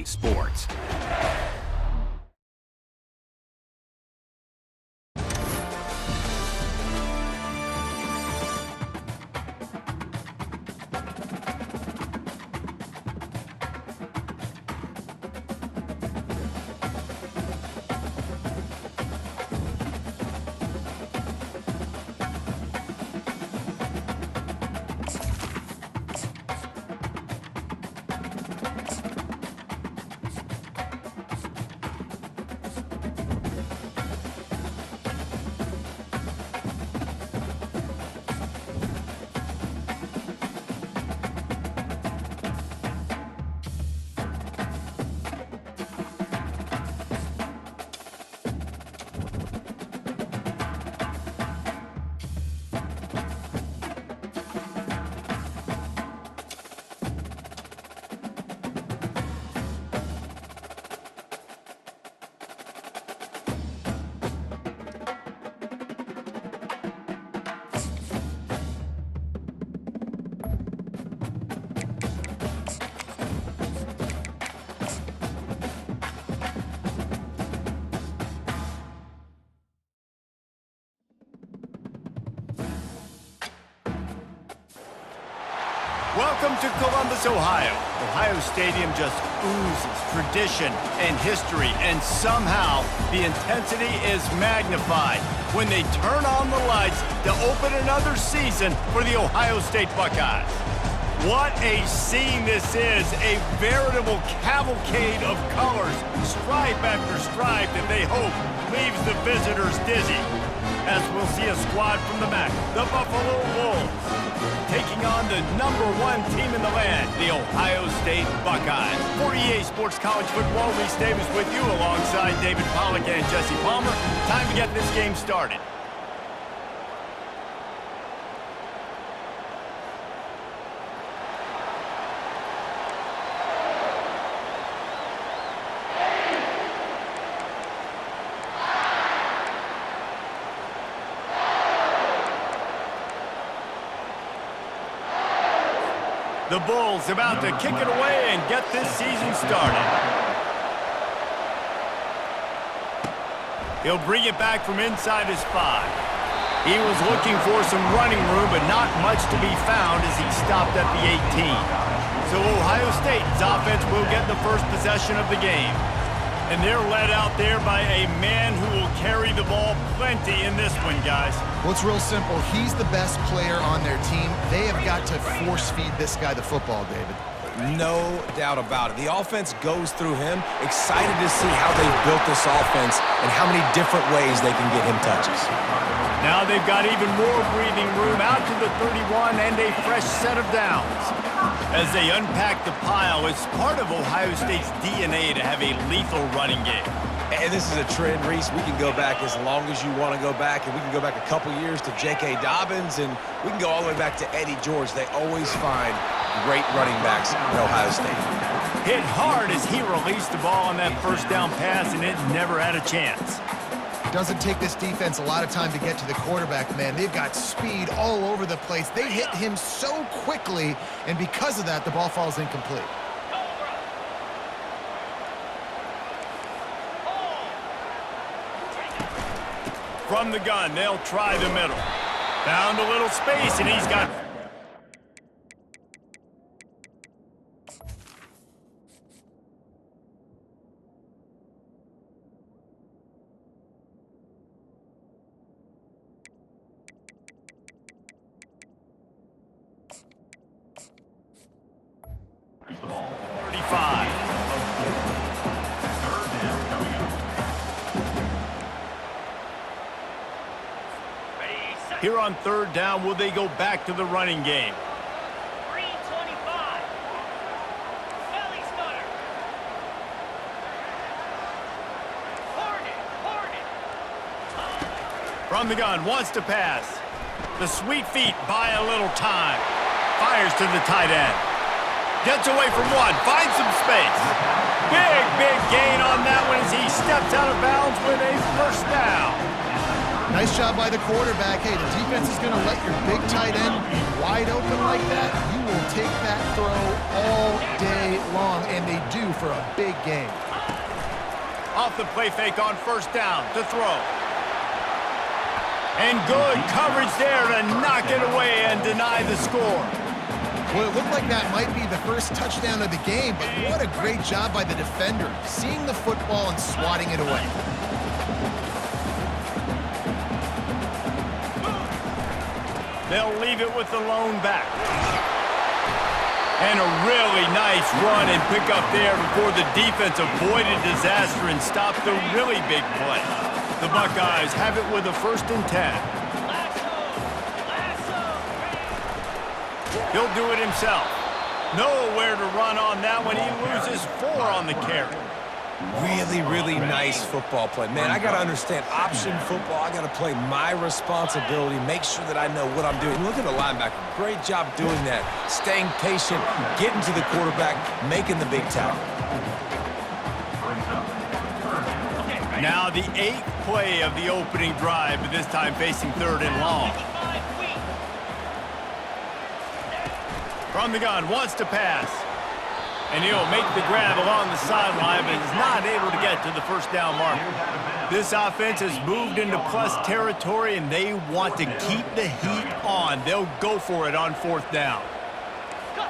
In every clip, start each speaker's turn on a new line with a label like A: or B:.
A: WA Sports. Welcome to Columbus, Ohio. Ohio Stadium just oozes tradition and history, and somehow the intensity is magnified when they turn on the lights to open another season for the Ohio State Buckeyes. What a scene this is, a veritable cavalcade of colors, stripe after stripe that they hope leaves the visitors dizzy. As we'll see a squad from the MAC, the Buffalo Bulls, taking on the #1 team in the land, the Ohio State Buckeyes. For EA Sports College Football, Reese Davis with you alongside David Pollack and Jesse Palmer. Time to get this game started. The Bulls about to kick it away and get this season started. He'll bring it back from inside his 5. He was looking for some running room, but not much to be found as he stopped at the 18. So Ohio State's offense will get the first possession of the game. And they're led out there by a man who will carry the ball plenty in this one, guys.
B: Well, it's real simple. He's the best player on their team. They have got to force-feed this guy the football, David.
C: No doubt about it. The offense goes through him. Excited to see how they've built this offense and how many different ways they can get him touches.
A: Now they've got even more breathing room out to the 31 and a fresh set of downs. As they unpack the pile, it's part of Ohio State's DNA to have a lethal running game.
C: And this is a trend, Reese. We can go back as long as you want to go back, and we can go back a couple years to J.K. Dobbins, and we can go all the way back to Eddie George. They always find great running backs in Ohio State.
A: Hit hard as he released the ball on that first down pass, and it never had a chance.
B: Doesn't take this defense a lot of time to get to the quarterback, man. They've got speed all over the place. They hit him so quickly, and because of that, the ball falls incomplete.
A: From the gun, they'll try the middle. Found a little space, and he's got... Here on third down, will they go back to the running game?
D: 325. Belly stutter. Hornet.
A: From the gun, wants to pass. The sweet feet buy a little time. Fires to the tight end. Gets away from one, finds some space. Big gain on that one as he steps out of bounds with a first down.
B: Nice job by the quarterback. Hey, the defense is going to let your big tight end wide open like that, you will take that throw all day long, and they do for a big game.
A: Off the play fake on first down to throw. And good coverage there to knock it away and deny the score.
B: Well, it looked like that might be the first touchdown of the game, but what a great job by the defender, seeing the football and swatting it away.
A: They'll leave it with the lone back. And a really nice run and pick up there before the defense avoided disaster and stopped the really big play. The Buckeyes have it with a 1st and 10. He'll do it himself. Nowhere to run on that one. He loses 4 on the carry.
C: Really, really nice football play. Man, I got to understand option football. I got to play my responsibility, make sure that I know what I'm doing. Look at the linebacker. Great job doing that. Staying patient, getting to the quarterback, making the big tackle.
A: Now the 8th play of the opening drive, but this time facing 3rd and long. From the gun, wants to pass. And he'll make the grab along the sideline, but is not able to get to the 1st down marker. This offense has moved into plus territory, and they want to keep the heat on. They'll go for it on 4th down.
D: Cut.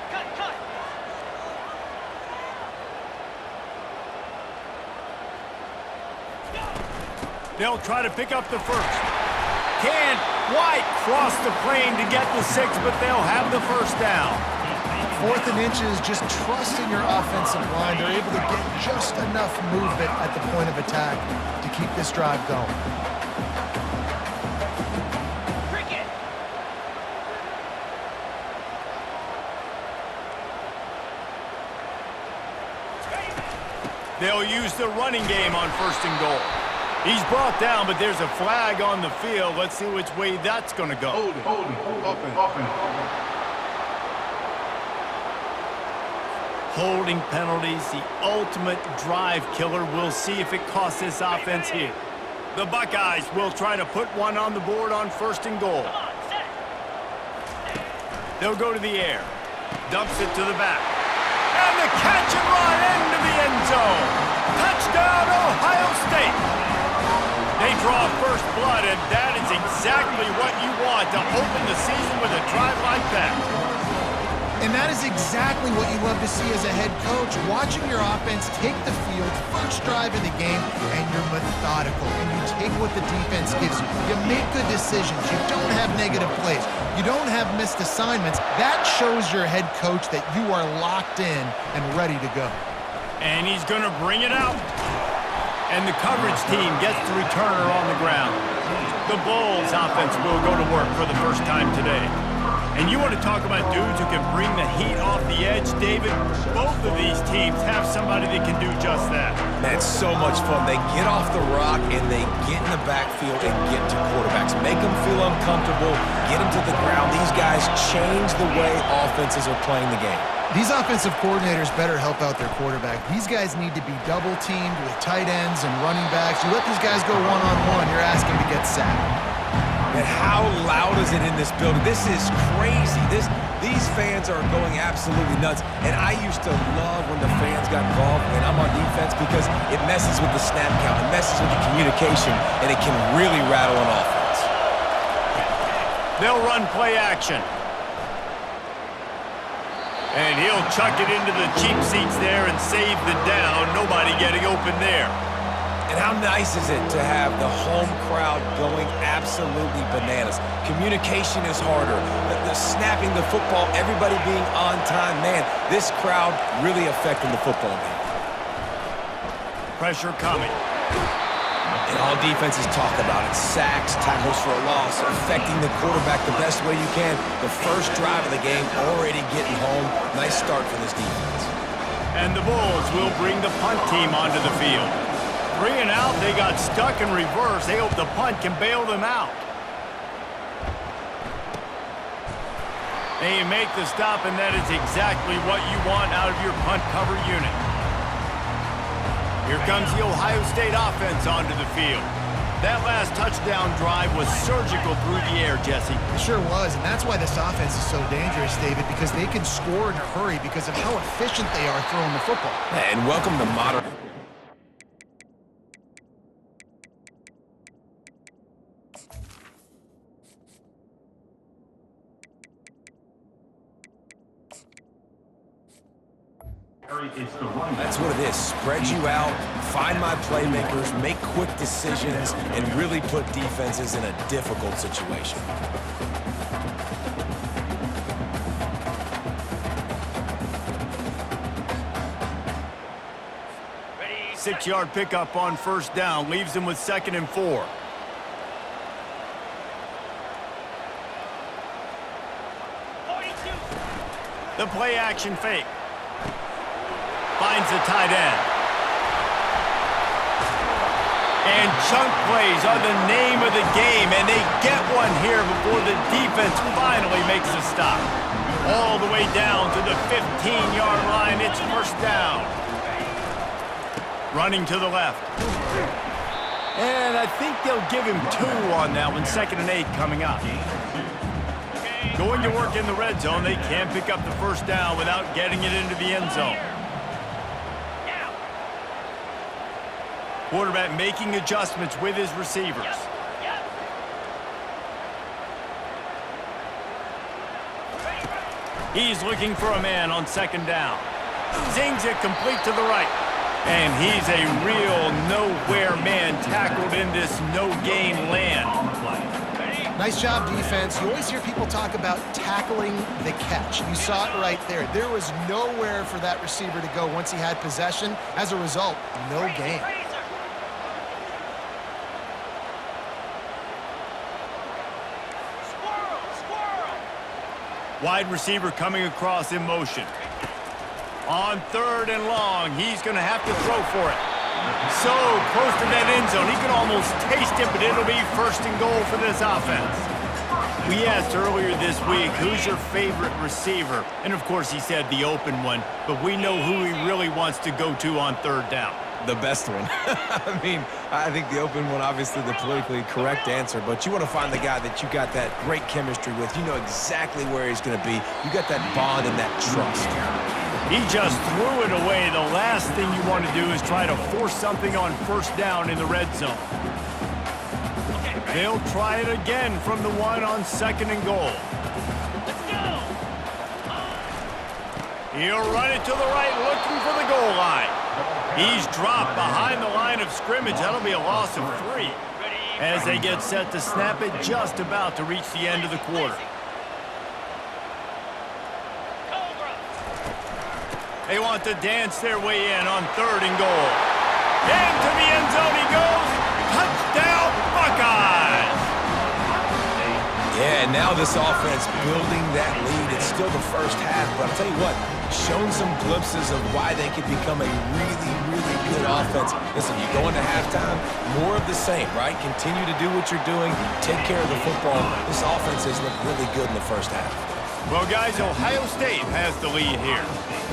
A: They'll try to pick up the 1st. Can't quite cross the plane to get the 6th, but they'll have the 1st down.
B: 4th and inches, just trust in your offensive line. They're able to get just enough movement at the point of attack to keep this drive going.
D: Cricket.
A: They'll use the running game on 1st and goal. He's brought down, but there's a flag on the field. Let's see which way that's going to go. Holding penalties, the ultimate drive killer. We'll see if it costs this offense here. The Buckeyes will try to put one on the board on 1st and goal.
D: Come on, set.
A: They'll go to the air. Dumps it to the back. And the catch and run into the end zone. Touchdown, Ohio State. They draw first blood, and that is exactly what you want to open the season with a drive like that.
B: And that is exactly what you love to see as a head coach, watching your offense take the field, first drive in the game, and you're methodical, and you take what the defense gives you. You make good decisions. You don't have negative plays. You don't have missed assignments. That shows your head coach that you are locked in and ready to go.
A: And he's going to bring it out. And the coverage team gets the returner on the ground. The Bulls offense will go to work for the first time today. And you want to talk about dudes who can bring the heat off the edge, David? Both of these teams have somebody that can do just that.
C: Man, it's so much fun. They get off the rock and they get in the backfield and get to quarterbacks. Make them feel uncomfortable, get them to the ground. These guys change the way offenses are playing the game.
B: These offensive coordinators better help out their quarterback. These guys need to be double-teamed with tight ends and running backs. You let these guys go one-on-one, you're asking to get sacked.
C: And how loud is it in this building? This is crazy. These fans are going absolutely nuts. And I used to love when the fans got involved when I'm on defense because it messes with the snap count, it messes with the communication, and it can really rattle an offense.
A: They'll run play action. And he'll chuck it into the cheap seats there and save the down. Nobody getting open there.
C: And how nice is it to have the home crowd going absolutely bananas? Communication is harder. The snapping the football, everybody being on time. Man, this crowd really affecting the football game.
A: Pressure coming.
C: And all defenses talk about it. Sacks, tackles for a loss, affecting the quarterback the best way you can. The first drive of the game already getting home. Nice start for this defense.
A: And the Bulls will bring the punt team onto the field. 3 and out, they got stuck in reverse. They hope the punt can bail them out. They make the stop, and that is exactly what you want out of your punt cover unit. Here comes the Ohio State offense onto the field. That last touchdown drive was surgical through the air, Jesse.
B: It sure was, and that's why this offense is so dangerous, David, because they can score in a hurry because of how efficient they are throwing the football.
C: And welcome to modern... That's what it is. Spread you out, find my playmakers, make quick decisions, and really put defenses in a difficult situation.
A: 6-yard pickup on first down leaves him with 2nd and 4. The play action fake. Finds the tight end. And chunk plays are the name of the game, and they get one here before the defense finally makes a stop. All the way down to the 15-yard line, it's first down. Running to the left. And I think they'll give him 2 on that one, 2nd and 8 coming up. Going to work in the red zone, they can't pick up the first down without getting it into the end zone. Quarterback making adjustments with his receivers. He's looking for a man on 2nd down. Zings it complete to the right. And he's a real nowhere man tackled in this no-gain land.
B: Nice job, defense. You always hear people talk about tackling the catch. You saw it right there. There was nowhere for that receiver to go once he had possession. As a result, no gain.
A: Wide receiver coming across in motion. On 3rd and long, he's going to have to throw for it. So close to that end zone, he can almost taste it, but it'll be 1st and goal for this offense. We asked earlier this week, who's your favorite receiver? And of course he said the open one, but we know who he really wants to go to on 3rd down.
C: The best one. I mean, I think the open one, obviously the politically correct answer, but you want to find the guy that you got that great chemistry with. You know exactly where he's going to be. You got that bond and that trust.
A: He just threw it away. The last thing you want to do is try to force something on first down in the red zone. They'll try it again from the 1 on 2nd and goal.
D: Let's go.
A: He'll run it to the right, looking for the goal line. He's dropped behind the line of scrimmage. That'll be a loss of 3. As they get set to snap it, just about to reach the end of the quarter. They want to dance their way in on 3rd and goal. Into the end zone he goes. Touchdown, Buckeyes!
C: Yeah, and now this offense building that lead. It's still the first half, but I'll tell you what, shown some glimpses of why they could become a really, really good offense. Listen, you go into halftime, more of the same, right? Continue to do what you're doing, take care of the football. This offense has looked really good in the first half.
A: Well, guys, Ohio State has the lead here.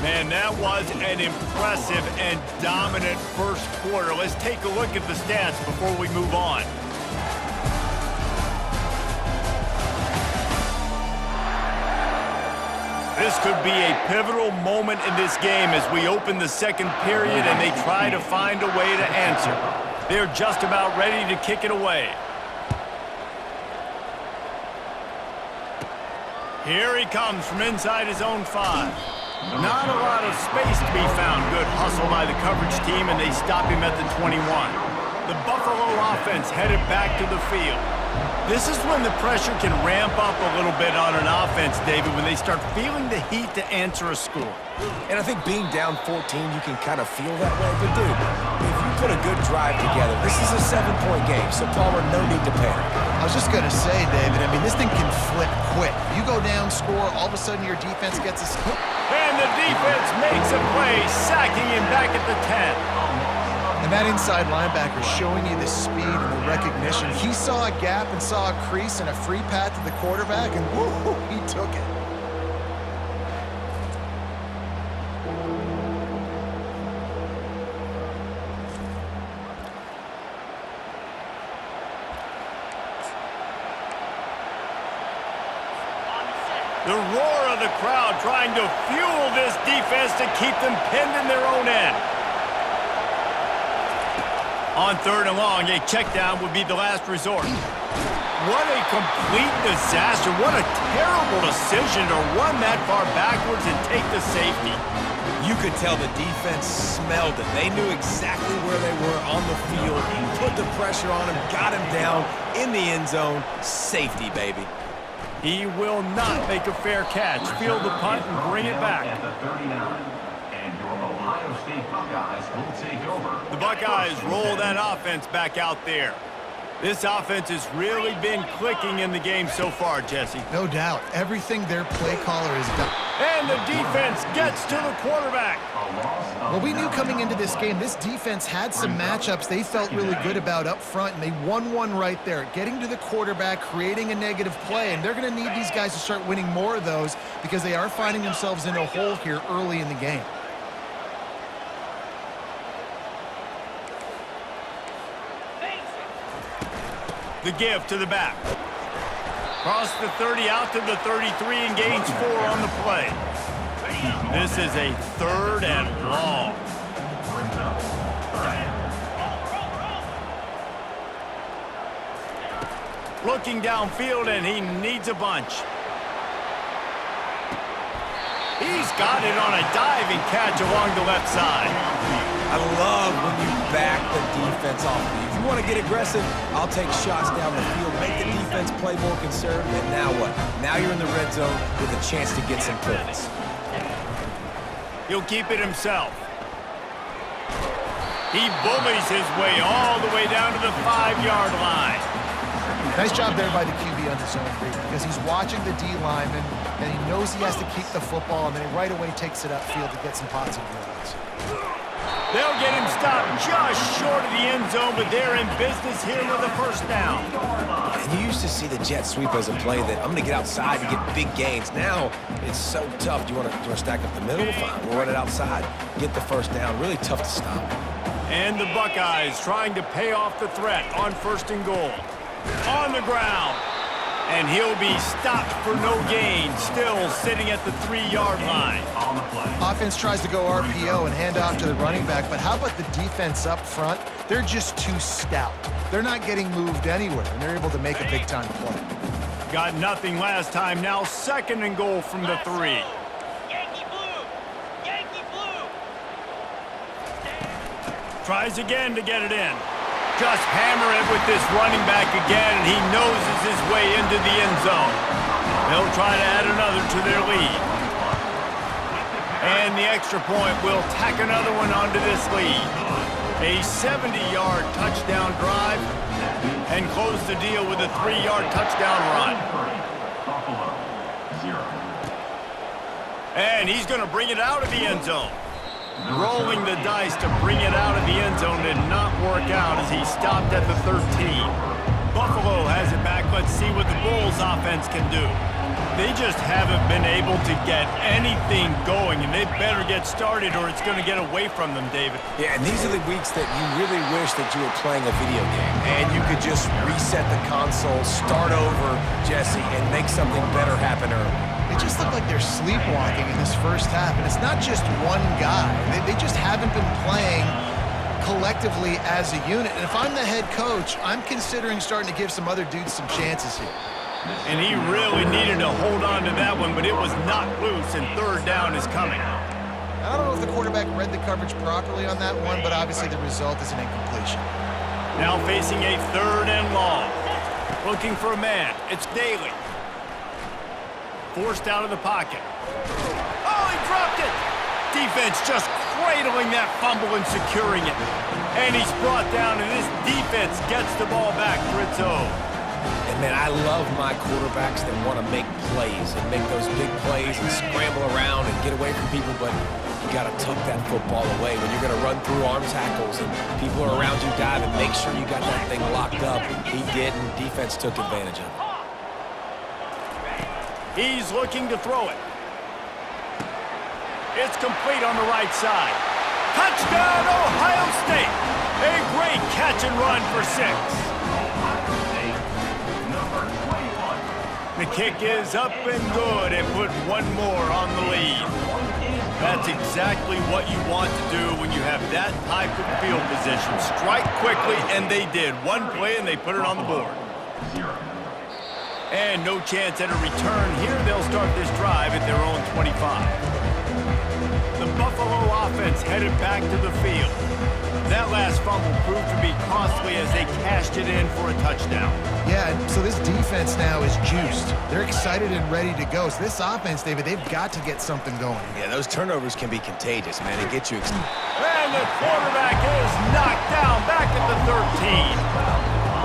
A: Man, that was an impressive and dominant first quarter. Let's take a look at the stats before we move on. This could be a pivotal moment in this game as we open the 2nd period and they try to find a way to answer. They're just about ready to kick it away. Here he comes from inside his own 5. Not a lot of space to be found. Good hustle by the coverage team, and they stop him at the 21. The Buffalo offense headed back to the field. This is when the pressure can ramp up a little bit on an offense, David, when they start feeling the heat to answer a score.
C: And I think being down 14, you can kind of feel that way. But, dude, if you put a good drive together, this is a 7-point game, so Palmer, no need to panic.
B: I was just going to say, David, I mean, this thing can flip quick. You go down, score, all of a sudden your defense gets a...
A: And the defense makes a play, sacking him back at the 10.
B: And that inside linebacker showing you the speed and the recognition. He saw a gap and saw a crease and a free path to the quarterback, and woo, he took it.
A: The roar of the crowd trying to fuel this defense to keep them pinned in their own end. On 3rd and long, a check down would be the last resort. What a complete disaster. What a terrible decision to run that far backwards and take the safety.
C: You could tell the defense smelled it. They knew exactly where they were on the field, put the pressure on him, got him down in the end zone. Safety, baby.
A: He will not make a fair catch. Field the punt and bring it back.
E: At the 39. And your Ohio State Buckeyes will take over.
A: The Buckeyes roll that offense back out there. This offense has really been clicking in the game so far, Jesse.
B: No doubt. Everything their play caller has done.
A: And the defense gets to the quarterback.
B: Well, we knew coming into this game, this defense had some matchups they felt really good about up front, and they won one right there, getting to the quarterback, creating a negative play, and they're going to need these guys to start winning more of those because they are finding themselves in a hole here early in the game.
A: The give to the back. Cross the 30 out to the 33 and gains 4 on the play. This is a 3rd and long. Looking downfield, and he needs a bunch. He's got it on a diving catch along the left side.
C: I love when you back the defense off. If you want to get aggressive, I'll take shots down the field, make the defense play more conservative, and now what? Now you're in the red zone with a chance to get some points.
A: He'll keep it himself. He bullies his way all the way down to the 5-yard line.
B: Nice job there by the QB on the zone read because he's watching the D lineman and he knows he has to keep the football, and then he right away takes it upfield to get some positive yards.
A: They'll get him stopped just short of the end zone, but they're in business here with a 1st down.
C: And you used to see the jet sweep as a play that I'm going to get outside and get big gains. Now it's so tough. Do you want to stack up the middle? Fine. We'll run it outside, get the 1st down. Really tough to stop.
A: And the Buckeyes trying to pay off the threat on 1st and goal. On the ground. And he'll be stopped for no gain, still sitting at the 3-yard line.
B: Offense tries to go RPO and hand off to the running back, but how about the defense up front? They're just too stout. They're not getting moved anywhere, and they're able to make a big-time play.
A: Got nothing last time. Now 2nd and goal from the 3.
D: Yankee blue! Yankee blue!
A: Tries again to get it in. Just hammer it with this running back again, and he noses his way into the end zone. They'll try to add another to their lead. And the extra point will tack another one onto this lead. A 70-yard touchdown drive, and close the deal with a 3-yard touchdown run. And he's going to bring it out of the end zone. Rolling the dice to bring it out of the end zone did not work out as he stopped at the 13. Buffalo has it back. Let's see what the Bulls offense can do. They just haven't been able to get anything going, and they better get started or it's going to get away from them, David.
C: Yeah, and these are the weeks that you really wish that you were playing a video game and you could just reset the console, start over, Jesse, and make something better happen early.
B: They just look like they're sleepwalking in this 1st half, and it's not just one guy. They just haven't been playing collectively as a unit. And if I'm the head coach, I'm considering starting to give some other dudes some chances here.
A: And he really needed to hold on to that one, but it was not loose, and 3rd down is coming.
B: I don't know if the quarterback read the coverage properly on that one, but obviously the result is an incompletion.
A: Now facing a 3rd and long. Looking for a man. It's Daly. Forced out of the pocket. Oh, he dropped it! Defense just cradling that fumble and securing it. And he's brought down, and this defense gets the ball back for its own.
C: And man, I love my quarterbacks that want to make plays and make those big plays and scramble around and get away from people, but you got to tuck that football away when you're going to run through arm tackles and people are around you diving. Make sure you got that thing locked up. He did, and defense took advantage of it.
A: He's looking to throw it. It's complete on the right side. Touchdown, Ohio State! A great catch and run for 6. The kick is up and good and put one more on the lead. That's exactly what you want to do when you have that type of field position. Strike quickly, and they did. One play, and they put it on the board. And no chance at a return here. They'll start this drive at their own 25. The Buffalo offense headed back to the field. That last fumble proved to be costly as they cashed it in for a touchdown.
B: Yeah, so this defense now is juiced. They're excited and ready to go. So this offense, David, they've got to get something going.
C: Yeah, those turnovers can be contagious, man. It gets you excited.
A: And the quarterback is knocked down back at the 13.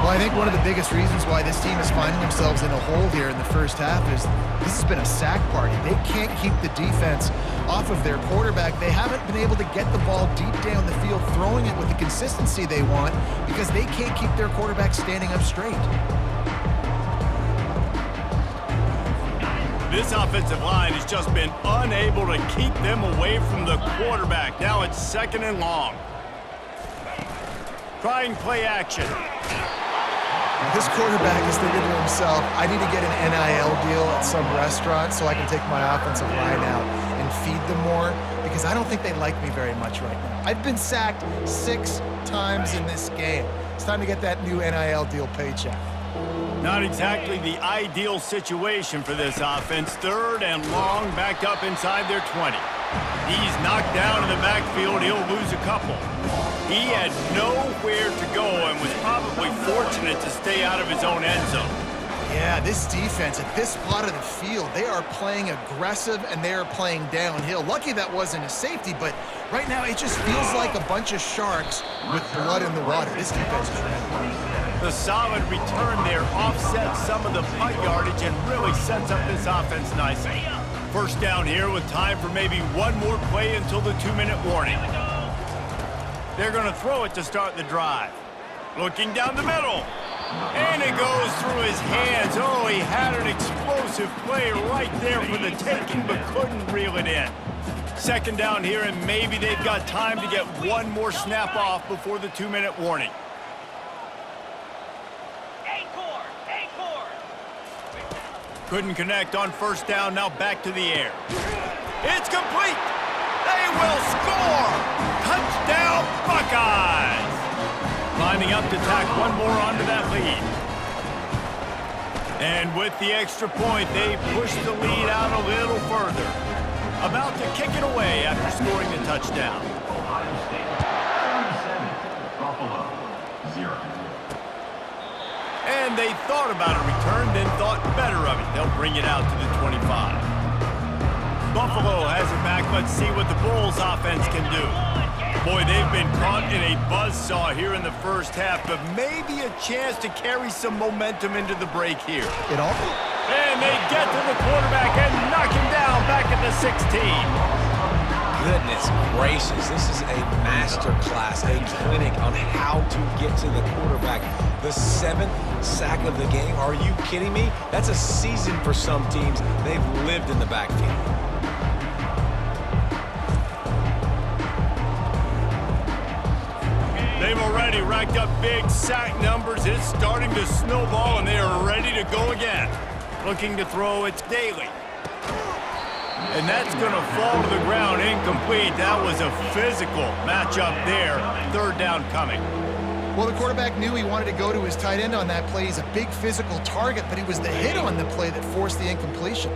B: Well, I think one of the biggest reasons why this team is finding themselves in a hole here in the first half is this has been a sack party. They can't keep the defense off of their quarterback. They haven't been able to get the ball deep down the field, throwing it with the consistency they want because they can't keep their quarterback standing up straight.
A: This offensive line has just been unable to keep them away from the quarterback. Now it's 2nd and long. Trying play action.
B: This quarterback is thinking to himself, I need to get an NIL deal at some restaurant so I can take my offensive line out and feed them more because I don't think they like me very much right now. I've been sacked 6 times in this game. It's time to get that new NIL deal paycheck.
A: Not exactly the ideal situation for this offense. 3rd and long, backed up inside their 20. He's knocked down in the backfield. He'll lose a couple. He had nowhere to go and was probably fortunate to stay out of his own end zone.
B: Yeah, this defense at this spot of the field, they are playing aggressive and they are playing downhill. Lucky that wasn't a safety, but right now it just feels like a bunch of sharks with blood in the water. This defense is ready.
A: The solid return there offsets some of the punt yardage and really sets up this offense nicely. First down here with time for maybe one more play until the 2-minute warning. They're going to throw it to start the drive. Looking down the middle. And it goes through his hands. Oh, he had an explosive play right there for the taking, but couldn't reel it in. 2nd down here, and maybe they've got time to get one more snap off before the 2-minute warning. Couldn't connect on 1st down. Now back to the air. It's complete. They will score. Touchdown, Buckeyes. Lining up to tack one more onto that lead. And with the extra point, they push the lead out a little further. About to kick it away after scoring the touchdown.
E: Ohio State 37, Buffalo 0.
A: And they thought about a return, then thought better of it. They'll bring it out to the 25. Buffalo has it back. Let's see what the Bulls offense can do. Boy, they've been caught in a buzzsaw here in the first half, but maybe a chance to carry some momentum into the break here.
B: It all.
A: And they get to the quarterback and knock him down back at the 16.
C: Goodness gracious, this is a master class, a clinic on how to get to the quarterback. The 7th sack of the game, are you kidding me? That's a season for some teams. They've lived in the backfield.
A: They've already racked up big sack numbers. It's starting to snowball, and they are ready to go again. Looking to throw, it's Daly. And that's going to fall to the ground incomplete. That was a physical matchup there. 3rd down coming.
B: Well, the quarterback knew he wanted to go to his tight end on that play. He's a big physical target, but it was the hit on the play that forced the incompletion.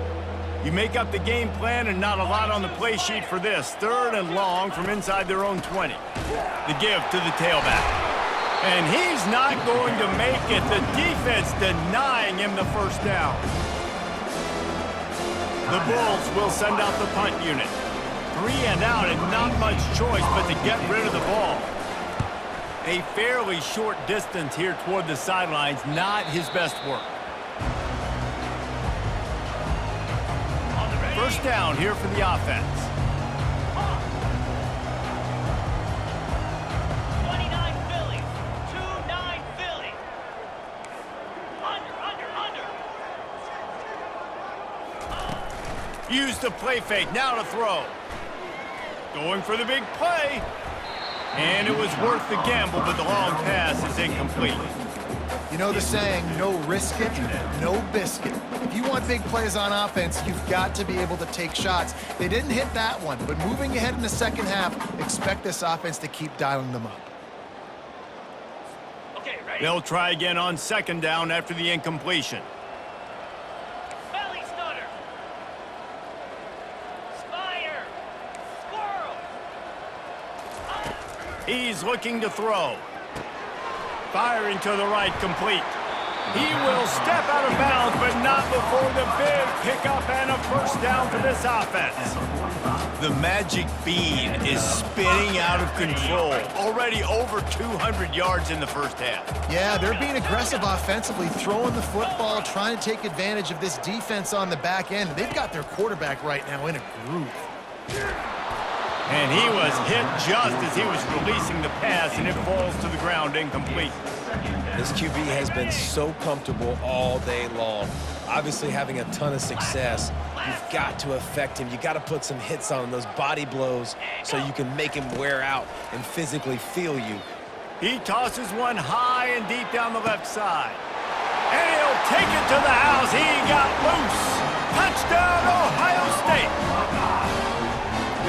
A: You make up the game plan and not a lot on the play sheet for this. 3rd and long from inside their own 20. The give to the tailback. And he's not going to make it. The defense denying him the 1st down. The Bulls will send out the punt unit. 3 and out and not much choice but to get rid of the ball. A fairly short distance here toward the sidelines, not his best work. 1st down here for the offense.
D: 29 Philly. 2-9 Philly. Under.
A: Use the play fake, now to throw. Going for the big play. And it was worth the gamble, but the long pass is incomplete.
B: You know the saying, no risk it, no biscuit. If you want big plays on offense, you've got to be able to take shots. They didn't hit that one, but moving ahead in the second half, expect this offense to keep dialing them up.
D: Okay, ready?
A: They'll try again on second down after the incompletion.
D: Belly stutter. Spire. Squirrel.
A: He's looking to throw. Firing to the right, complete. He will step out of bounds, but not before the big pickup and a first down for this offense. The magic bean is spinning out of control. Already over 200 yards in the first half.
B: Yeah, they're being aggressive offensively, throwing the football, trying to take advantage of this defense on the back end. They've got their quarterback right now in a groove.
A: And he was hit just as he was releasing the pass, and it falls to the ground incomplete.
C: This QB has been so comfortable all day long. Obviously having a ton of success. You've got to affect him. You got to put some hits on him, those body blows, so you can make him wear out and physically feel you.
A: He tosses one high and deep down the left side. And he'll take it to the house. He got loose. Touchdown, Ohio State.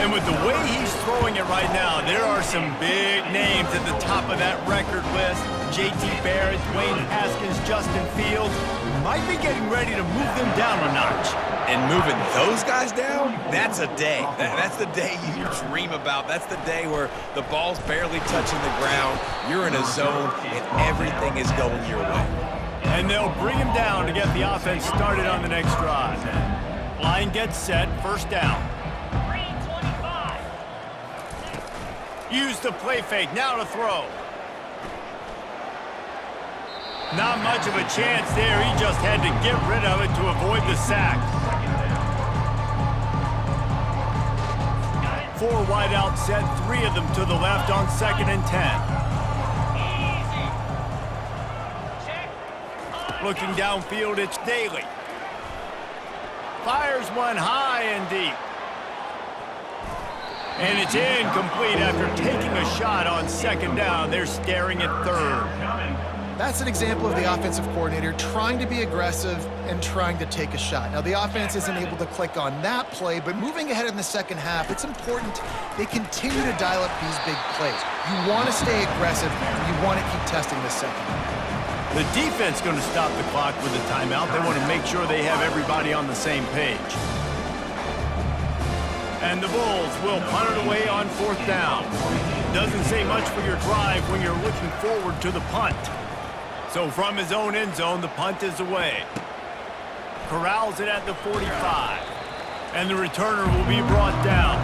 A: And with the way he's throwing it right now, there are some big names at the top of that record list. J.T. Barrett, Dwayne Haskins, Justin Fields. Might be getting ready to move them down a notch.
C: And moving those guys down, that's a day. That's the day you dream about. That's the day where the ball's barely touching the ground, you're in a zone, and everything is going your way.
A: And they'll bring him down to get the offense started on the next drive. Line gets set, first down.
D: 325.
A: Use the play fake, now to throw. Not much of a chance there. He just had to get rid of it to avoid the sack. 4 wide out set, 3 of them to the left on 2nd and 10.
D: Easy. Check.
A: Looking downfield, it's Daly. Fires one high and deep. And it's incomplete after taking a shot on 2nd down. They're staring at 3rd.
B: That's an example of the offensive coordinator trying to be aggressive and trying to take a shot. Now, the offense isn't able to click on that play, but moving ahead in the second half, it's important they continue to dial up these big plays. You want to stay aggressive, and you want to keep testing the second.
A: The defense going to stop the clock with a timeout. They want to make sure they have everybody on the same page. And the Bulls will punt it away on 4th down. Doesn't say much for your drive when you're looking forward to the punt. So from his own end zone, the punt is away. Corrals it at the 45. And the returner will be brought down.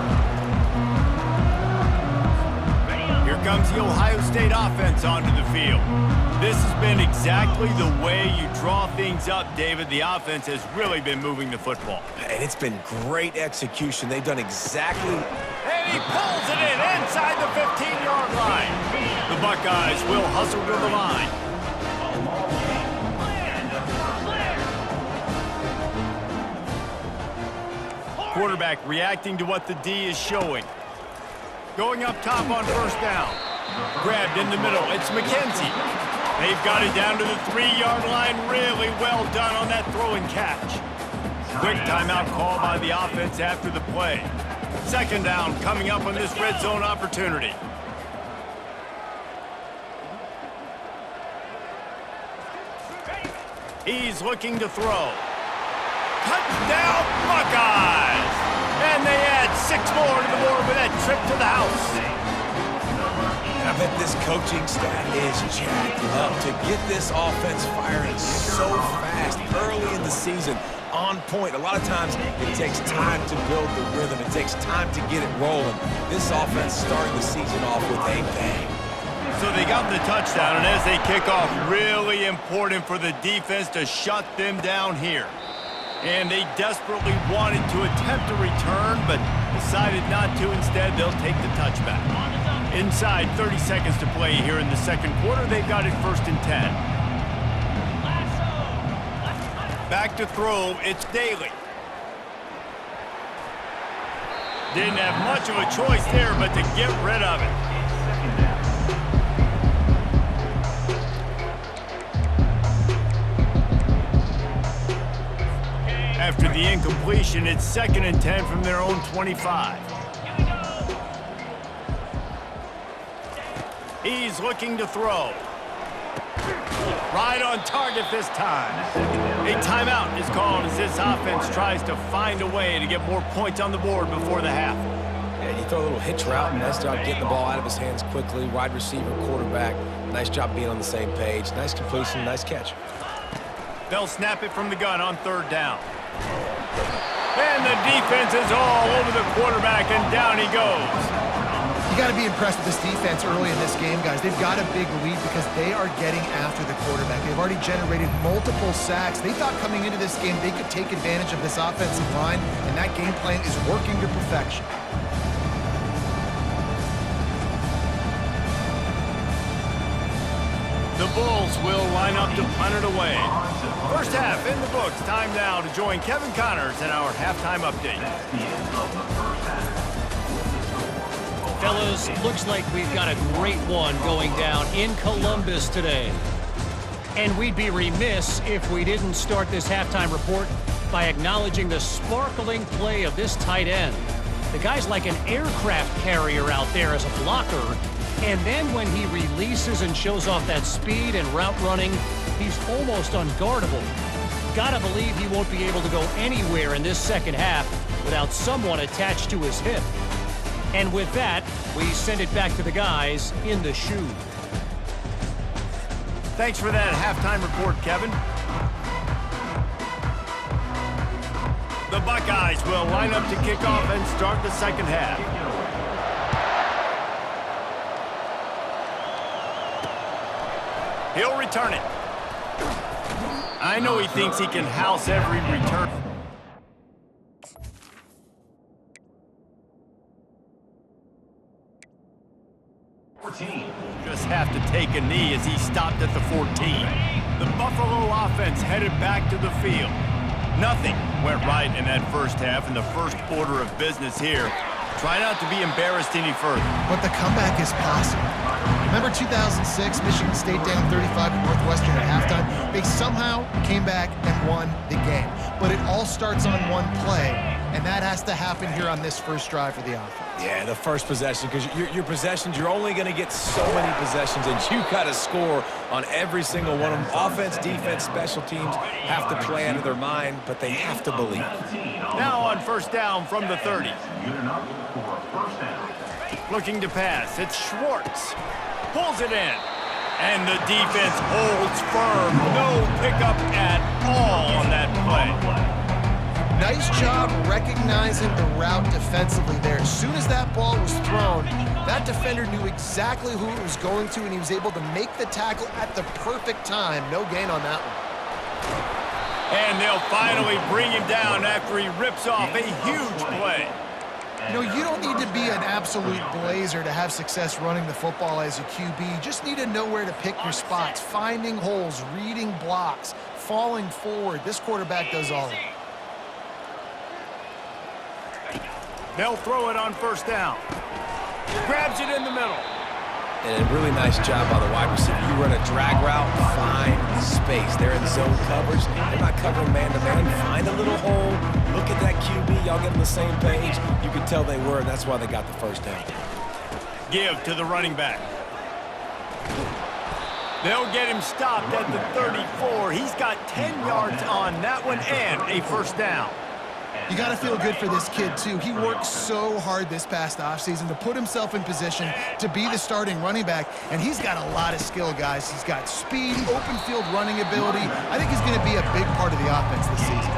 A: Here comes the Ohio State offense onto the field. This has been exactly the way you draw things up, David. The offense has really been moving the football.
C: And it's been great execution. They've done exactly...
A: And he pulls it in inside the 15-yard line. The Buckeyes will hustle to the line. Quarterback reacting to what the D is showing. Going up top on 1st down. Grabbed in the middle. It's McKenzie. They've got it down to the 3-yard line. Really well done on that throw and catch. Quick timeout call by the offense after the play. 2nd down coming up on this red zone opportunity. He's looking to throw. Touchdown, Buckeyes! And they add 6 more to the board with that trip to the house.
C: I bet this coaching staff is jacked up to get this offense firing so fast early in the season, on point. A lot of times it takes time to build the rhythm. It takes time to get it rolling. This offense starting the season off with a bang.
A: So they got the touchdown, and as they kick off, really important for the defense to shut them down here. And they desperately wanted to attempt a return, but decided not to. Instead, they'll take the touchback. Inside 30 seconds to play here in the 2nd quarter. They've got it 1st and 10. Back to throw, it's Daly. Didn't have much of a choice there, but to get rid of it. After the incompletion, it's 2nd and 10 from their own 25. He's looking to throw. Right on target this time. A timeout is called as this offense tries to find a way to get more points on the board before the half.
C: Yeah, you throw a little hitch route. Nice job getting the ball out of his hands quickly. Wide receiver, quarterback. Nice job being on the same page. Nice completion, nice catch.
A: They'll snap it from the gun on 3rd down. And the defense is all over the quarterback, and down he goes.
B: You got to be impressed with this defense early in this game, guys. They've got a big lead because they are getting after the quarterback. They've already generated multiple sacks. They thought coming into this game they could take advantage of this offensive line, and that game plan is working to perfection.
A: The Bulls will line up to punt it away. First half in the books. Time now to join Kevin Connors in our halftime update.
F: Fellas, looks like we've got a great one going down in Columbus today. And we'd be remiss if we didn't start this halftime report by acknowledging the sparkling play of this tight end. The guy's like an aircraft carrier out there as a blocker, and then when he releases and shows off that speed and route running, he's almost unguardable. Gotta believe he won't be able to go anywhere in this second half without someone attached to his hip. And with that, we send it back to the guys in the shoe.
A: Thanks for that halftime report, Kevin. The Buckeyes will line up to kick off and start the second half. He'll return it. I know he thinks he can house every return. Just have to take a knee as he stopped at the 14. The Buffalo offense headed back to the field. Nothing went right in that first half, and the first order of business here. Try not to be embarrassed any further.
B: But the comeback is possible. Remember 2006, Michigan State down 35 to Northwestern at halftime? They somehow came back and won the game. But it all starts on one play, and that has to happen here on this first drive for the offense.
C: Yeah, the first possession, because your possessions, you're only going to get so many possessions, and you got to score on every single one of them. Offense, defense, special teams have to play out of their mind, but they have to believe.
A: Now on first down from the 30. Looking to pass, it's Schwartz. Pulls it in. And the defense holds firm. No pickup at all on that play.
B: Nice job recognizing the route defensively there. As soon as that ball was thrown, that defender knew exactly who it was going to, and he was able to make the tackle at the perfect time. No gain on that one.
A: And they'll finally bring him down after he rips off a huge play.
B: You know, you don't need to be an absolute blazer to have success running the football as a QB. You just need to know where to pick your spots, finding holes, reading blocks, falling forward. This quarterback does all of it.
A: They'll throw it on first down. Grabs it in the middle.
C: And a really nice job by the wide receiver. You run a drag route, find space. They're in zone coverage. They're not covering man-to-man. Find a little hole. Look at that QB. Y'all get on the same page. You can tell they were, and that's why they got the first down.
A: Give to the running back. They'll get him stopped at the 34. He's got 10 yards on that one and a first down.
B: You got to feel good for this kid, too. He worked so hard this past offseason to put himself in position to be the starting running back, and he's got a lot of skill, guys. He's got speed, open field running ability. I think he's going to be a big part of the offense this season.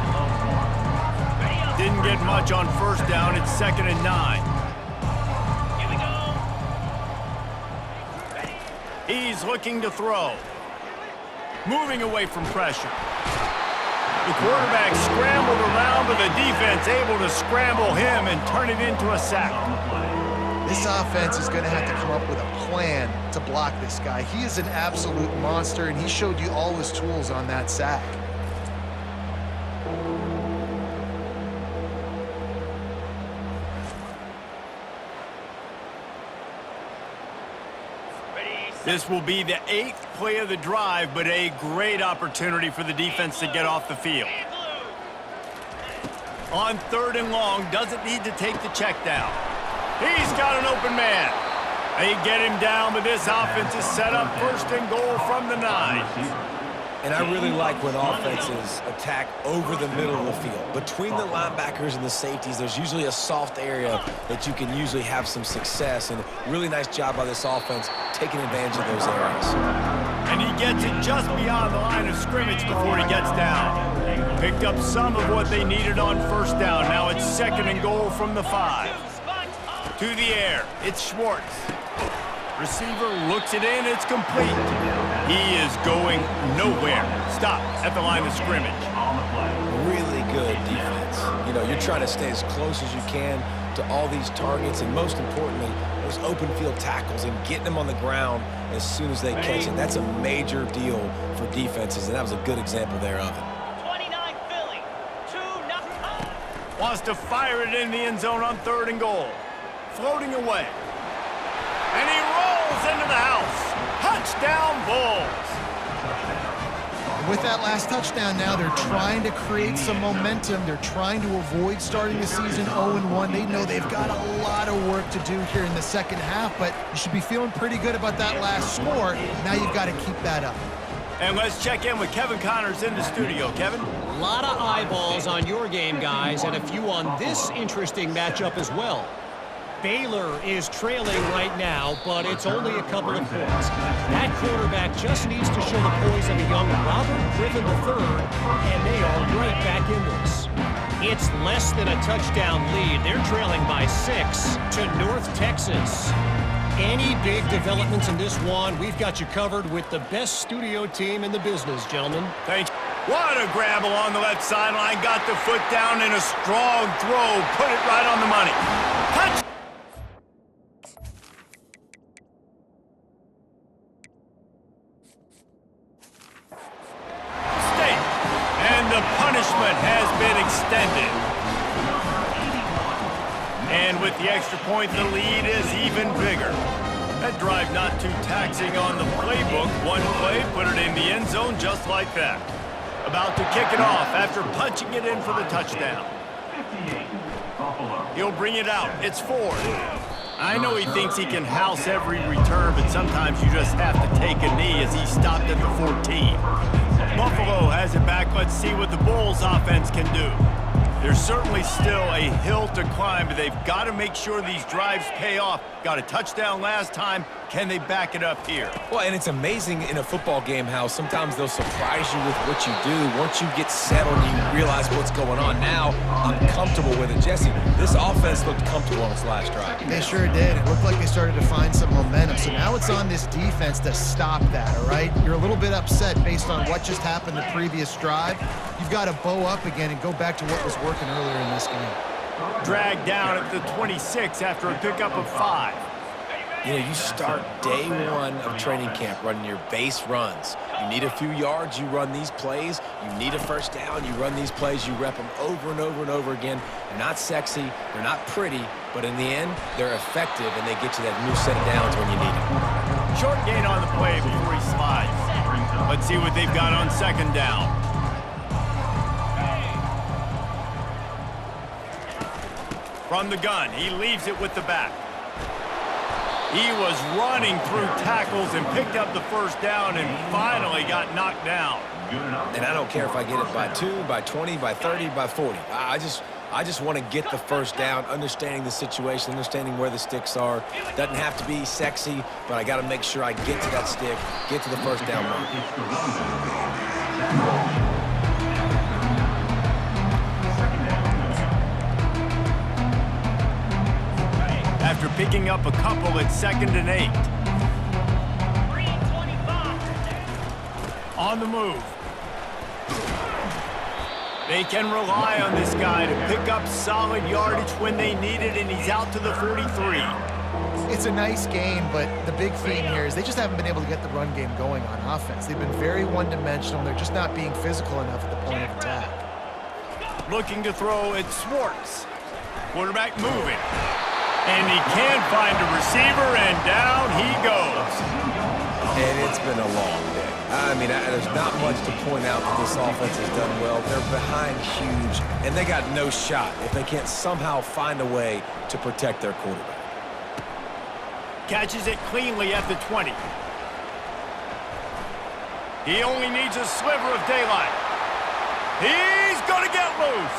A: Didn't get much on first down. It's 2nd and 9.
D: Here we go.
A: He's looking to throw. Moving away from pressure. The quarterback scrambled around, but the defense able to scramble him and turn it into a sack.
B: This offense is going to have to come up with a plan to block this guy. He is an absolute monster, and he showed you all his tools on that sack.
A: This will be the 8th play of the drive, but a great opportunity for the defense to get off the field. On 3rd and long, doesn't need to take the check down. He's got an open man. They get him down, but this offense is set up 1st and goal from the 9.
C: And I really like when offenses attack over the middle of the field. Between the linebackers and the safeties, there's usually a soft area that you can usually have some success. And really nice job by this offense taking advantage of those areas.
A: And he gets it just beyond the line of scrimmage before he gets down. Picked up some of what they needed on 1st down. Now it's 2nd and goal from the 5. To the air, it's Schwartz. Receiver looks it in, it's complete. He is going nowhere. Stop at the line of scrimmage.
C: Really good defense. You know, you're trying to stay as close as you can to all these targets, and most importantly, those open field tackles and getting them on the ground as soon as they catch it. That's a major deal for defenses, and that was a good example there of it.
D: 29 Philly, 2-0.
A: Wants to fire it in the end zone on 3rd and goal. Floating away. And he rolls into the house. Touchdown, Bulls.
B: With that last touchdown now, they're trying to create some momentum. They're trying to avoid starting the season 0-1. They know they've got a lot of work to do here in the 2nd half, but you should be feeling pretty good about that last score. Now you've got to keep that up.
A: And let's check in with Kevin Connors in the studio. Kevin?
F: A lot of eyeballs on your game, guys, and a few on this interesting matchup as well. Baylor is trailing right now, but it's only a couple of points. That quarterback just needs to show the poise of a young Robert Griffin III, and they are right back in this. It's less than a touchdown lead. They're trailing by 6 to North Texas. Any big developments in this one, we've got you covered with the best studio team in the business, gentlemen.
A: Thank you. What a grab along the left sideline. Got the foot down in a strong throw. Put it right on the money. Touch! Has been extended. And with the extra point, the lead is even bigger. That drive not too taxing on the playbook. One play, put it in the end zone just like that. About to kick it off after punching it in for the touchdown. He'll bring it out. It's 4. I know he thinks he can house every return, but sometimes you just have to take a knee as he stopped at the 14. Buffalo has it back. Let's see what the Bulls offense can do. There's certainly still a hill to climb, but they've got to make sure these drives pay off. Got a touchdown last time. Can they back it up here?
C: Well, and it's amazing in a football game how sometimes they'll surprise you with what you do. Once you get settled, you realize what's going on. Now, I'm comfortable with it. Jesse, this offense looked comfortable on its last drive.
B: They sure did. It looked like they started to find some momentum. So now it's on this defense to stop that, all right? You're a little bit upset based on what just happened the previous drive. You've got to bow up again and go back to what was working earlier in this game.
A: Dragged down at the 26 after a pickup of 5.
C: You know, you start day 1 of training camp running your base runs. You need a few yards, you run these plays. You need a 1st down, you run these plays. You rep them over and over and over again. They're not sexy, they're not pretty, but in the end, they're effective, and they get you that new set of downs when you need them.
A: Short gain on the play before he slides. Let's see what they've got on 2nd down. From the gun, he leaves it with the back. He was running through tackles and picked up the 1st down and finally got knocked down.
C: And I don't care if I get it by 2, by 20, by 30, by 40. I just want to get the 1st down, understanding the situation, understanding where the sticks are. Doesn't have to be sexy, but I got to make sure I get to that stick, get to the 1st down mark.
A: After picking up a couple, it's 2nd and 8.
D: 3-25.
A: On the move. They can rely on this guy to pick up solid yardage when they need it, and he's out to the 43.
B: It's a nice game, but the big theme here is they just haven't been able to get the run game going on offense. They've been very one-dimensional. They're just not being physical enough at the point of attack.
A: Looking to throw, it's Schwartz. Quarterback moving. And he can't find a receiver, and down he goes.
C: And it's been a long day. I mean, there's not much to point out that this offense has done well. They're behind huge, and they got no shot if they can't somehow find a way to protect their quarterback.
A: Catches it cleanly at the 20. He only needs a sliver of daylight. He's going to get loose.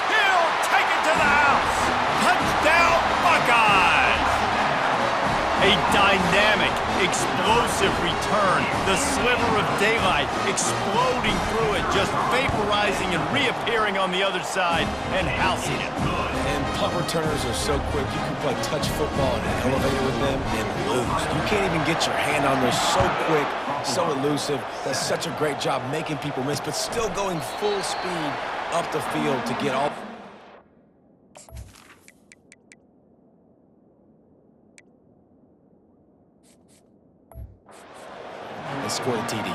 A: He'll take it to the house. Touchdown, Buckeyes! A dynamic, explosive return. The sliver of daylight exploding through it, just vaporizing and reappearing on the other side and housing it.
C: And punt returners are so quick, you can play touch football in an elevator with them and lose. You can't even get your hand on those, so quick, so elusive. Does such a great job making people miss, but still going full speed up the field to get all... and score the TD.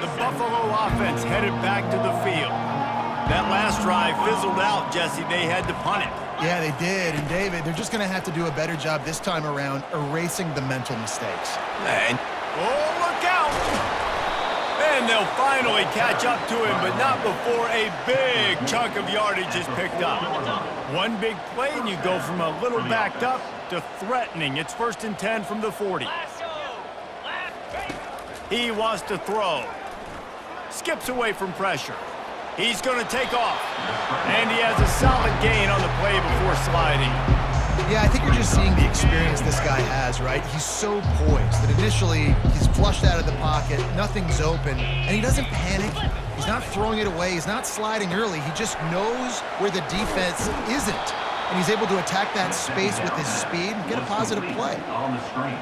A: The Buffalo offense headed back to the field. That last drive fizzled out, Jesse. They had to punt it.
B: Yeah, they did. And, David, they're just going to have to do a better job this time around erasing the mental mistakes.
C: And
A: Oh, look out! And they'll finally catch up to him, but not before a big chunk of yardage is picked up. One big play, and you go from a little backed up to threatening. It's 1st and 10 from the 40. He wants to throw. Skips away from pressure. He's going to take off. And he has a solid gain on the play before sliding.
B: Yeah, I think you're just seeing the experience this guy has, right? He's so poised that initially he's flushed out of the pocket, nothing's open, and he doesn't panic. He's not throwing it away. He's not sliding early. He just knows where the defense isn't. And he's able to attack that space with his speed and get a positive play.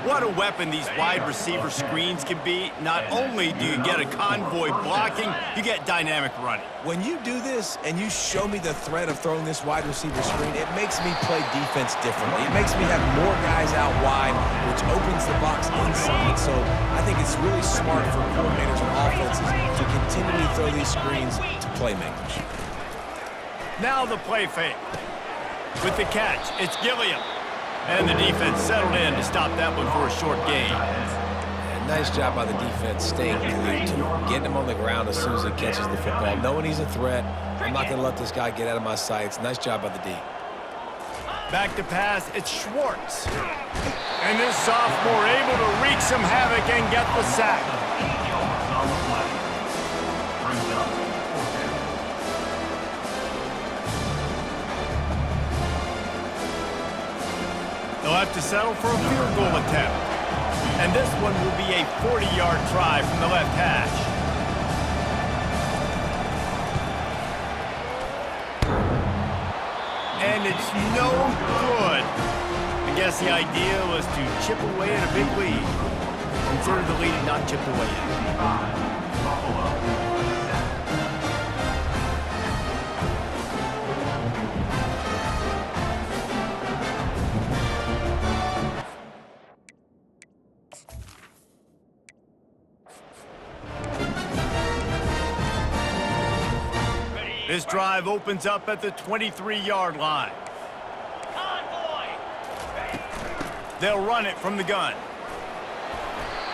A: What a weapon these wide receiver screens can be. Not only do you get a convoy blocking, you get dynamic running.
C: when you do this and you show me the threat of throwing this wide receiver screen, it makes me play defense differently. It makes me have more guys out wide, which opens the box inside. So I think it's really smart for coordinators and offenses to continually throw these screens to playmakers.
A: Now the play fake. With the catch, it's Gilliam. And the defense settled in to stop that one for a short gain.
C: And nice job by the defense staying glued to him, getting him on the ground as soon as he catches the football, knowing he's a threat. I'm not going to let this guy get out of my sights. Nice job by the D.
A: Back to pass, it's Schwartz. And this sophomore able to wreak some havoc and get the sack. They'll have to settle for a field goal attempt. And this one will be a 40-yard try from the left hash. And it's no good. I guess the idea was to chip away at a big lead. Consider the lead not chipped away yet. This drive opens up at the 23-yard line. They'll run it from the gun.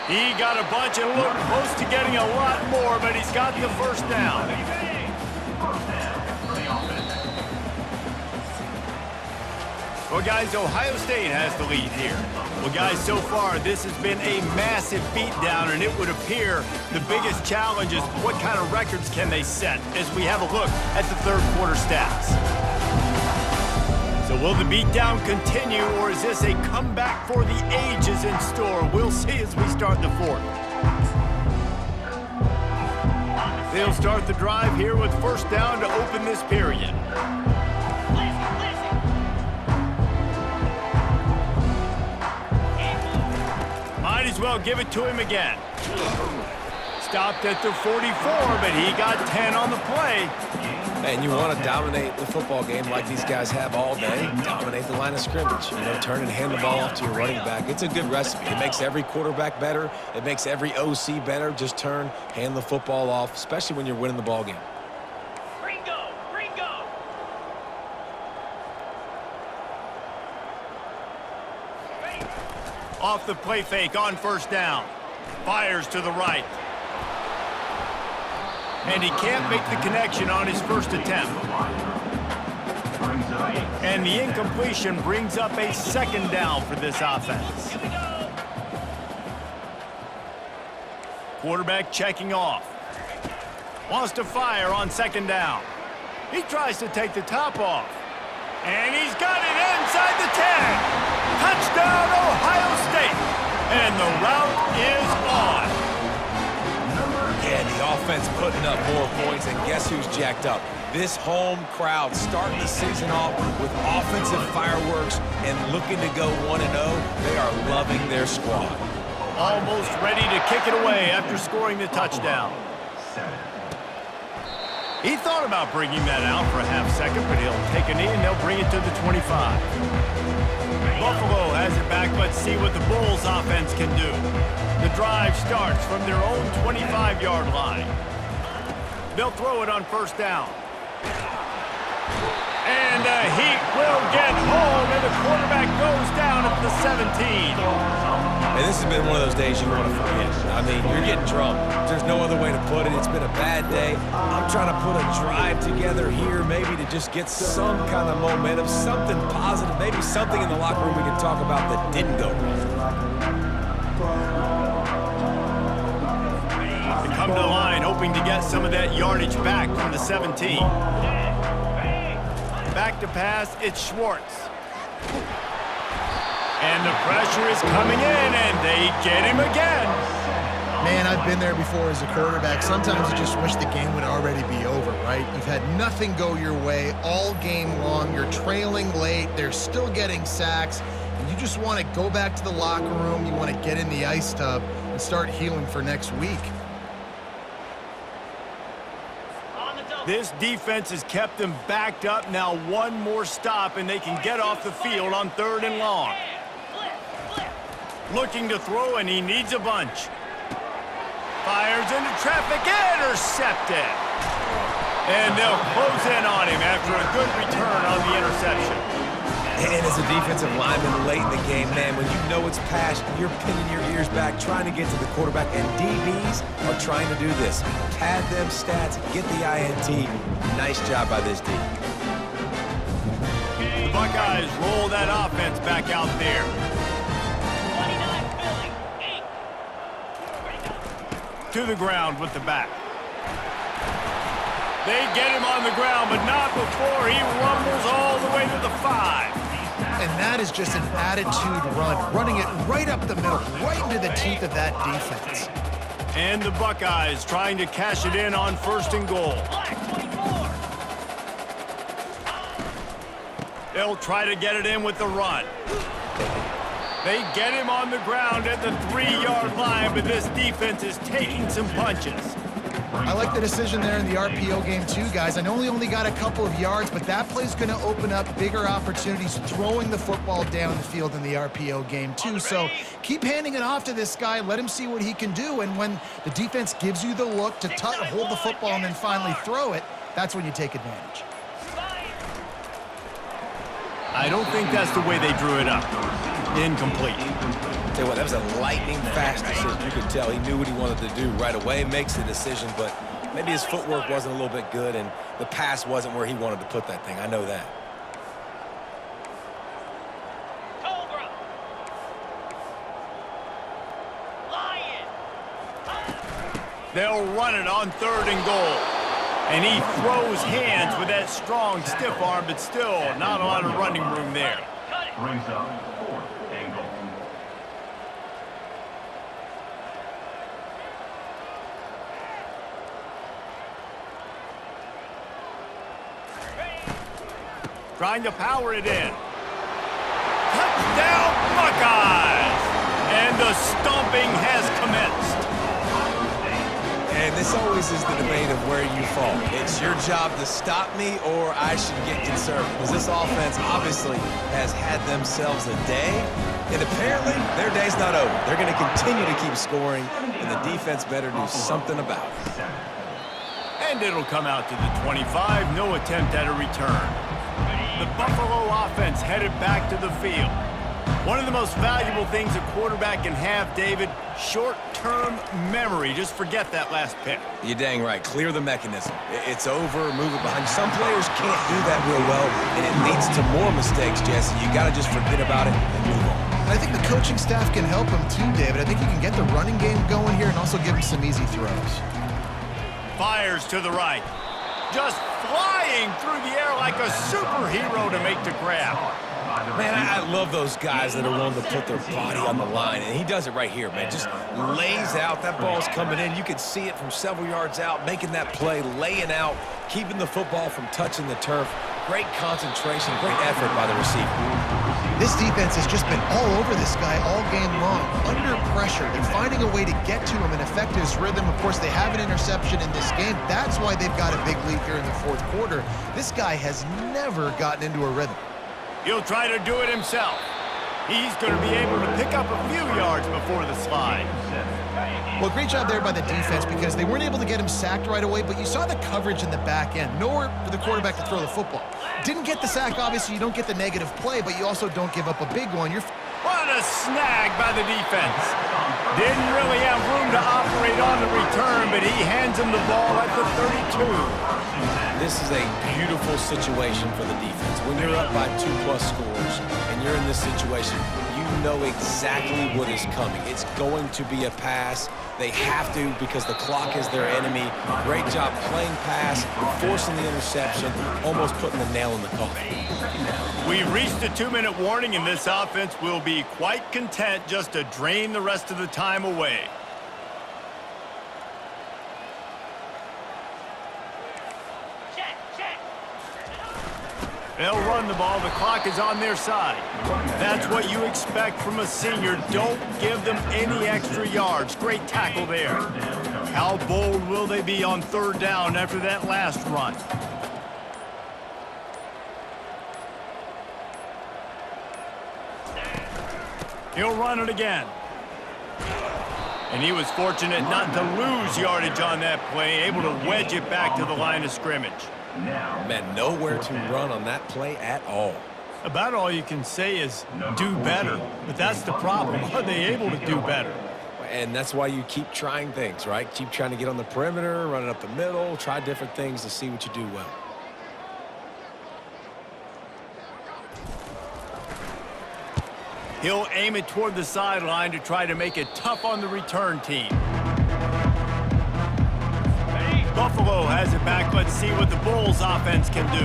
A: He got a bunch and looked close to getting a lot more, but he's got the first down. Well, guys, Ohio State has the lead here. Well, guys, so far, this has been a massive beatdown, and it would appear the biggest challenge is what kind of records can they set as we have a look at the third quarter stats. So will the beatdown continue, or is this a comeback for the ages in store? We'll see as we start the fourth. They'll start the drive here with first down to open this period. Might as well give it to him again. Stopped at the 44, but he got 10 on the play.
C: And you want to dominate the football game like these guys have all day. Dominate the line of scrimmage. You know, turn and hand the ball off to your running back. It's a good recipe. It makes every quarterback better. It makes every OC better. Just turn, hand the football off, especially when you're winning the ball game.
D: Gringo! Gringo!
A: Off the play fake on first down. Fires to the right. And he can't make the connection on his first attempt. And the incompletion brings up a second down for this offense. Quarterback checking off. Wants to fire on second down. He tries to take the top off. And he's got it inside the 10. Touchdown, Ohio State. And the route is on.
C: Yeah, the offense putting up more points, and guess who's jacked up? This home crowd starting the season off with offensive fireworks and looking to go 1-0. They are loving their squad.
A: Almost ready to kick it away after scoring the touchdown. He thought about bringing that out for a half second, but he'll take a knee and they'll bring it to the 25. Buffalo has it back. Let's see what the Bulls offense can do. The drive starts from their own 25-yard line. They'll throw it on first down. And the Heat will get home, and the quarterback goes down at the 17.
C: And this has been one of those days you want to forget. I mean, you're getting drunk. There's no other way to put it. It's been a bad day. I'm trying to put a drive together here, maybe to just get some kind of momentum, something positive, maybe something in the locker room we can talk about that didn't go wrong.
A: They come to the line, hoping to get some of that yardage back from the 17. Back to pass, it's Schwartz. And the pressure is coming in, and they get him again.
B: Man, I've been there before as a quarterback. Sometimes you just wish the game would already be over, right? You've had nothing go your way all game long. You're trailing late. They're still getting sacks. And you just want to go back to the locker room. You want to get in the ice tub and start healing for next week.
A: This defense has kept them backed up. Now one more stop, and they can get off the field on 3rd and long. Looking to throw, and he needs a bunch. Fires into traffic, intercepted. And they'll close in on him after a good return on the interception.
C: And as a defensive lineman late in the game, man, when you know it's past, you're pinning your ears back, trying to get to the quarterback, and DBs are trying to do this. Pad them stats, get the INT. Nice job by this D.
A: The Buckeyes roll that offense back out there.
D: 29, Philly, 8.
A: To the ground with the back. They get him on the ground, but not before he rumbles all the way to the 5.
B: And that is just an attitude run, running it right up the middle, right into the teeth of that defense.
A: And the Buckeyes trying to cash it in on 1st and goal.
D: Black, 24.
A: They'll try to get it in with the run. They get him on the ground at the 3-yard line, but this defense is taking some punches.
B: I like the decision there in the RPO game too, guys. I know he only got a couple of yards, but that play's going to open up bigger opportunities throwing the football down the field in the RPO game too. So keep handing it off to this guy. Let him see what he can do. And when the defense gives you the look to hold the football and then finally throw it, that's when you take advantage.
A: I don't think that's the way they drew it up. Incomplete.
C: Tell you what, that was a lightning-fast decision. You could tell he knew what he wanted to do right away, makes the decision, but maybe his footwork wasn't a little bit good, and the pass wasn't where he wanted to put that thing. I know that.
D: Cobra. Lion.
A: They'll run it on 3rd and goal. And he throws hands with that strong, stiff arm, but still not a lot of running room there.
D: Cut it.
E: Brings up 4th and goal.
A: Trying to power it in. Touchdown, Buckeyes! And the stomping has commenced.
C: And this always is the debate of where you fall. It's your job to stop me, or I should get conservative. Because this offense obviously has had themselves a day, and apparently their day's not over. They're going to continue to keep scoring, and the defense better do something about it.
A: And it'll come out to the 25. No attempt at a return. The Buffalo offense headed back to the field. One of the most valuable things a quarterback can have, David, short-term memory. Just forget that last pick.
C: You're dang right. Clear the mechanism. It's over, move it behind you. Some players can't do that real well, and it leads to more mistakes, Jesse. You got to just forget about it and move on.
B: And I think the coaching staff can help him too, David. I think you can get the running game going here and also give him some easy throws.
A: Fires to the right. Just flying through the air like a superhero to make the grab.
C: Man, I love those guys that are willing to put their body on the line, and he does it right here, man. Just lays out. That ball's coming in. You can see it from several yards out, making that play, laying out, keeping the football from touching the turf. Great concentration, great effort by the receiver.
B: This defense has just been all over this guy all game long. Under pressure, they're finding a way to get to him and affect his rhythm. Of course, they have an interception in this game. That's why they've got a big lead here in the fourth quarter. This guy has never gotten into a rhythm.
A: He'll try to do it himself. He's going to be able to pick up a few yards before the slide.
B: Well, great job there by the defense because they weren't able to get him sacked right away, but you saw the coverage in the back end. Nowhere for the quarterback to throw the football. Didn't get the sack, obviously. You don't get the negative play, but you also don't give up a big one.
A: What a snag by the defense. Didn't really have room to operate on the return, but he hands him the ball at the 32.
C: This is a beautiful situation for the defense. When you're up by 2+ scores and you're in this situation, you know exactly what is coming. It's going to be a pass. They have to because the clock is their enemy. Great job playing pass, forcing the interception, almost putting the nail in the coffin.
A: We've reached a 2-minute warning, and this offense will be quite content just to drain the rest of the time away. They'll run the ball. The clock is on their side. That's what you expect from a senior. Don't give them any extra yards. Great tackle there. How bold will they be on third down after that last run? He'll run it again. And he was fortunate not to lose yardage on that play, able to wedge it back to the line of scrimmage.
C: Man, nowhere to run on that play at all.
A: About all you can say is do better. But that's the problem. Are they able to do better?
C: And that's why you keep trying things, right? Keep trying to get on the perimeter, run it up the middle, try different things to see what you do well.
A: He'll aim it toward the sideline to try to make it tough on the return team. Buffalo has it back. Let's see what the Bulls offense can do.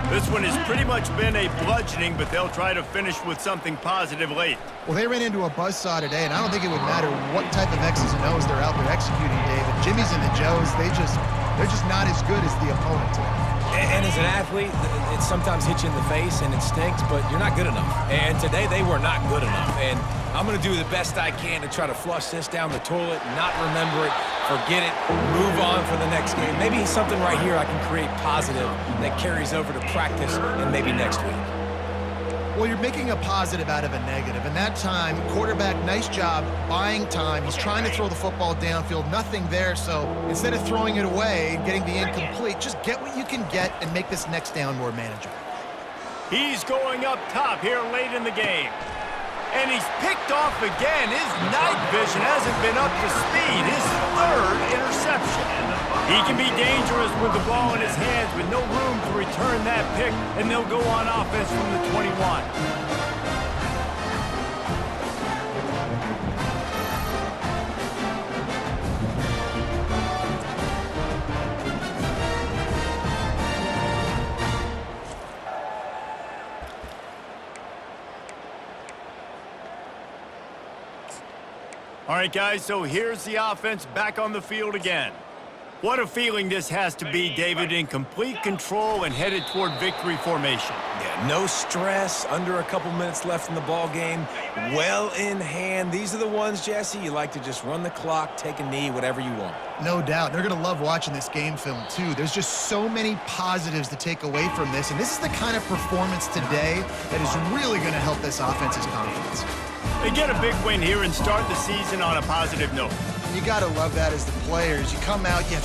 A: This one has pretty much been a bludgeoning, but they'll try to finish with something positive late.
B: Well, they ran into a buzzsaw today, and I don't think it would matter what type of X's and O's they're out there executing, David. Jimmy's and the Joes, they're just not as good as the opponent today.
C: And as an athlete, it sometimes hits you in the face and it stinks, but you're not good enough. And today they were not good enough. And I'm going to do the best I can to try to flush this down the toilet, not remember it, forget it, move on for the next game. Maybe something right here I can create positive that carries over to practice and maybe next week.
B: Well, you're making a positive out of a negative. And that time, quarterback, nice job buying time. He's trying to throw the football downfield, nothing there. So instead of throwing it away and getting the incomplete, just get what you can get and make this next down more manageable.
A: He's going up top here late in the game. And he's picked off again. His night vision hasn't been up to speed. His third interception. He can be dangerous with the ball in his hands with no room to return that pick, and they'll go on offense from the 21. All right, guys, so here's the offense back on the field again. What a feeling this has to be, David, in complete control and headed toward victory formation.
C: Yeah, no stress, under a couple minutes left in the ball game, well in hand. These are the ones, Jesse, you like to just run the clock, take a knee, whatever you want.
B: No doubt. They're going to love watching this game film, too. There's just so many positives to take away from this, and this is the kind of performance today that is really going to help this offense's confidence.
A: They get a big win here and start the season on a positive note.
B: You got to love that as the players. You come out, you have